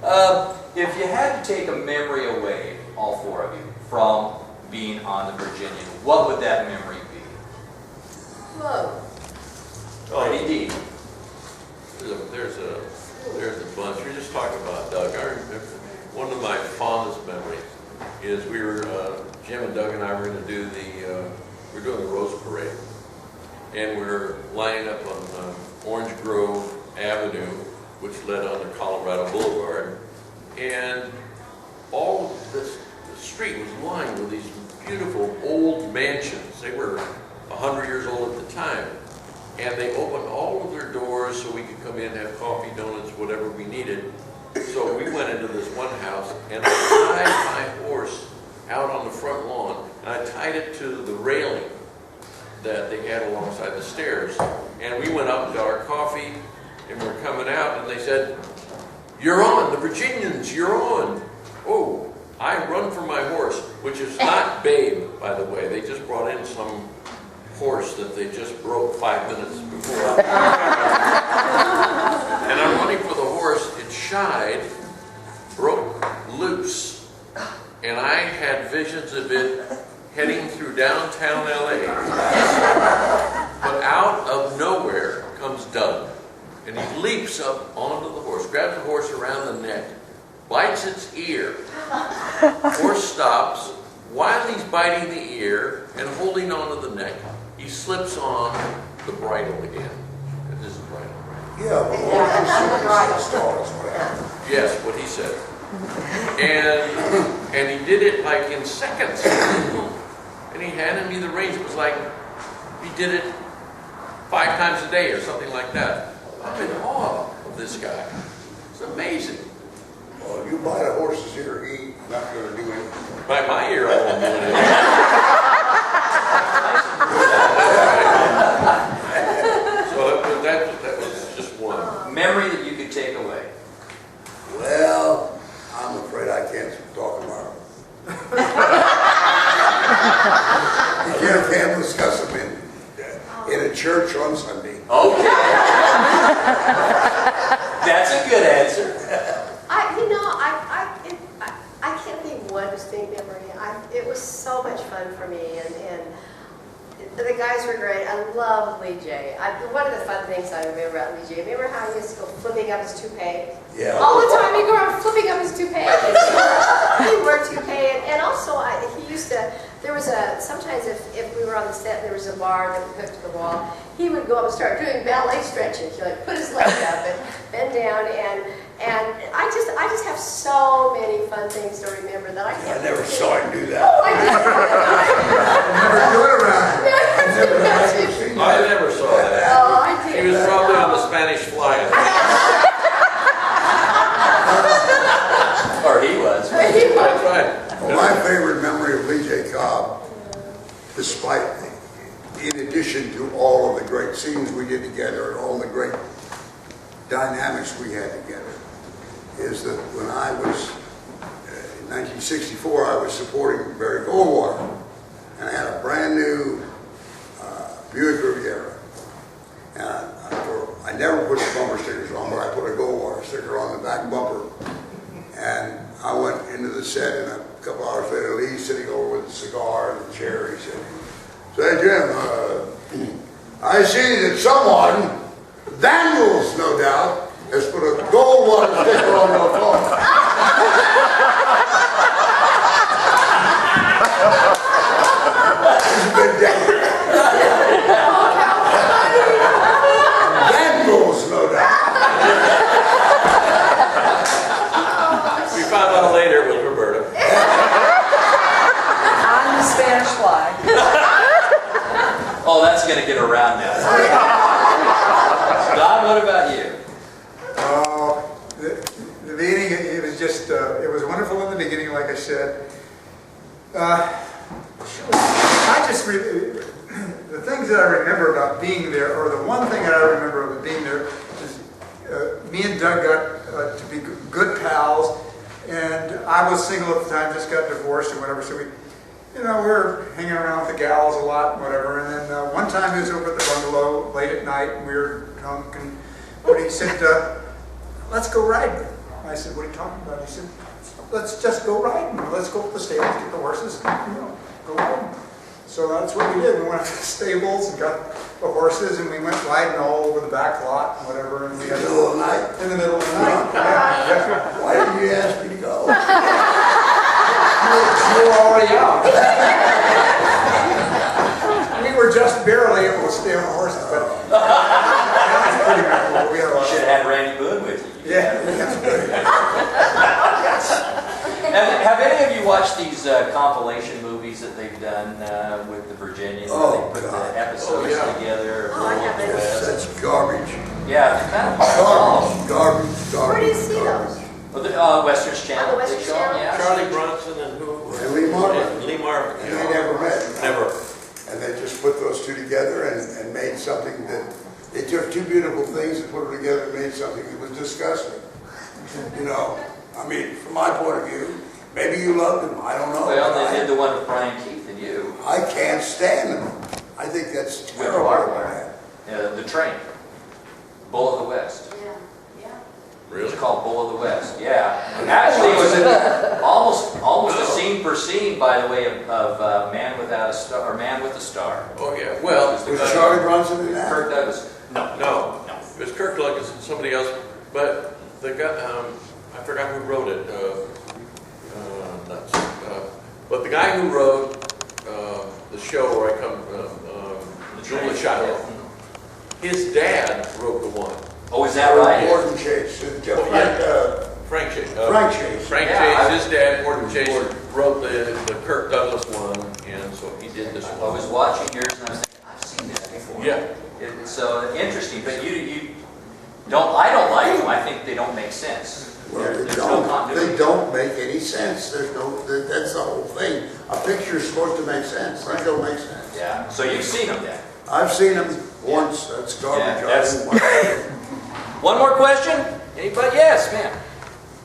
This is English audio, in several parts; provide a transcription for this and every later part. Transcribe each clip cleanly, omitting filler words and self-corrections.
If you had to take a memory away, all four of you, from being on the Virginian, what would that memory be? Whoa. Ready, Dean? There's a bunch. You're just talking about Doug. I remember one of my fondest memories is we were Jim and Doug and I were going to do we're doing the Rose Parade, and we're lining up on Orange Grove Avenue, which led onto Colorado Boulevard, and all the street was lined with these beautiful old mansions. They were 100 years old at the time. And they opened all of their doors so we could come in, have coffee, donuts, whatever we needed. So we went into this one house, and I tied my horse out on the front lawn, and I tied it to the railing that they had alongside the stairs. And we went up and got our coffee, and we're coming out, and they said, "You're on, the Virginians, you're on." Oh, I run for my horse, which is not Babe, by the way. They just brought in some horse that they just broke 5 minutes before. And I'm running for the horse, it shied, broke loose, and I had visions of it heading through downtown LA. But out of nowhere comes Doug, and he leaps up onto the horse, grabs the horse around the neck, bites its ear. Horse stops. While he's biting the ear and holding onto the neck, he slips on the bridle again. This is bridle, right? Yeah, but what happened? Yes, what he said. And he did it like in seconds. And he handed me the reins. It was like he did it 5 times a day or something like that. I'm in awe of this guy. It's amazing. Well, you buy the horse's ear, he's not going to do anything. By my ear, I won't do anything. So that was just one. Memory that you could take away. Well, I'm afraid I can't talk about them. You can't discuss them in a church on Sunday. Okay. That's a good answer. I can't think of one distinct memory. It was so much fun for me, and the guys were great. I love Lee J. One of the fun things I remember about Lee J. Remember how he used to go flipping up his toupee? Yeah. All the time he'd go around flipping up his toupee. He'd wear a toupee, and also he used to. There was sometimes if we were on the set, there was a bar that we hooked to the wall. He would go up and start doing ballet stretches. Like put his legs up and bend down, and I just have so many fun things to remember that I can't. I never saw him do that. Oh, I did. Never do it around. I never saw that. Oh, I did. He was probably on the Spanish Fly. Or he was. That's right. Well, my favorite memory of Lee J. Cobb, despite, in addition to all of the great scenes we did together and all the great dynamics we had together, is that when I was, in 1964, I was supporting Barry Goldwater, and I had a brand new Buick Riviera. And I never put the bumper stickers on, but I put a Goldwater sticker on the back bumper. And I went into the set, and a couple hours later, Lee's sitting over with a cigar and a chair. He said, "Say, Jim, I see that someone, vandals no doubt, has put a Goldwater sticker on your phone." It's a good day. Vandals no doubt. We found out later it was Roberta. On the Spanish Fly. Oh, that's going to get around now. Don, what about you? The beginning, it was just, it was wonderful in the beginning, like I said. The things that I remember about being there, or the one thing that I remember of being there, is me and Doug got to be good pals, and I was single at the time, just got divorced or whatever, so we were hanging around with the gals a lot and whatever, and then one time he was over at the bungalow late at night, and we were drunk, and he said, let's go riding. And I said, what are you talking about? He said, let's just go riding. Let's go to the stables, get the horses, and, go riding. So that's what we did. We went to the stables and got the horses, and we went riding all over the back lot and whatever. And we had In the middle of the night? In the middle of the night. Yeah. Why didn't you ask me to go? You were already out. We were just barely able to stay on the horses, but that was pretty cool. We had a lot of Should have had Randy Boone with you. Yeah. That's great. Have any of you watched these compilation movies that they've done with the Virginians? Oh, They put God. the episodes together. Oh, I haven't. West. That's garbage. Yeah, it's kind of Garbage, Where do you garbage, see garbage. those? Well, the Western's Channel. Oh, the Western they show 'em, Channel. yeah. Charlie Bronson and who? And Lee Marvin. And Lee Marvin. And they never met. Never. And they just put those two together and made something that, they took two beautiful things and put them together and made something that was disgusting. I mean, from my point of view, maybe you loved them, I don't know. Well, they did the one with Brian Keith and you. I can't stand them. I think that's With terrible. Roberta. The train. Bull of the West. Yeah, yeah. Really? It's called Bull of the West. Yeah. Actually, it was almost a scene per scene, by the way, of Man Without a Star or Man with a Star. Oh, yeah. Well, Was Charlie Bronson in that? Kirk Douglas. No. No, it was Kirk Douglas and somebody else, but the guy, I forgot who wrote it. But the guy who wrote the show where I come, Julie Shiloh, his dad wrote the one. Oh, is that right? Gordon Chase. Frank Chase. Frank Chase. Frank Yeah, Chase, his dad, Gordon Chase, wrote the Kirk Douglas one, and so he did this I one. was watching yours and I was thinking, I've seen this before. Yeah. It's so interesting, but you don't. I don't like them. I think they don't make sense. Well, There's no continuity. they don't make any sense. That's the whole thing. A picture's supposed to make sense. They don't make sense. Yeah. So you've seen them then. I've seen them once. That's garbage. Yeah, that's- I don't want One more question? Anybody? Yes, ma'am.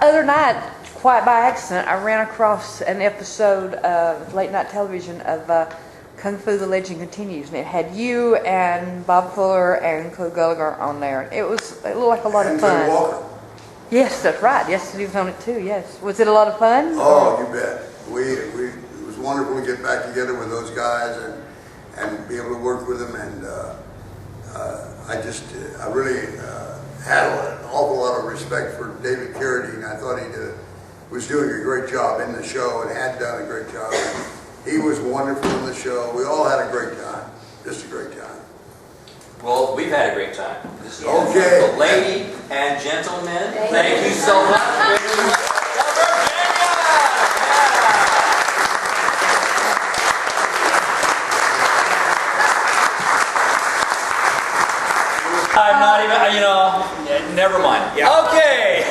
Other night, quite by accident, I ran across an episode of late night television of Kung Fu: The Legend Continues, and it had you and Bob Fuller and Cole Gallagher on there. It looked like a lot of And Bill fun. Walker. Yes, that's right. Yes, he was on it too. Yes, was it a lot of fun? Oh, you bet. It was wonderful to get back together with those guys and be able to work with them. And I really had an awful lot of respect for David Carradine. I thought he was doing a great job in the show and had done a great job. He was wonderful in the show. We all had a great time. Just a great time. Well, we've had a great time. This is Okay. wonderful. Lady and gentlemen, thank you so much. Virginia! I'm not even, never mind. Okay.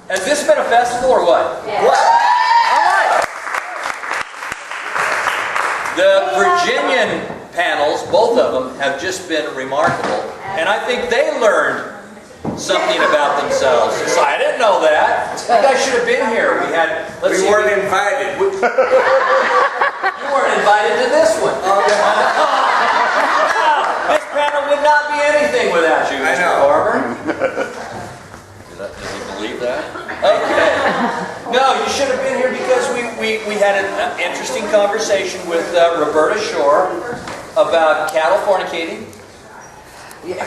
Has this been a festival or what? Yeah. What? All right. The Virginian panels, both of them, have just been remarkable. And I think they learned something about themselves. So I didn't know that. You guys should have been here. We weren't invited. You weren't invited to this one. This panel would not be anything without you, I Mr. know. Barber. Does he believe that? Okay. No, you should have been here because we had an interesting conversation with Roberta Shore about cattle fornicating. And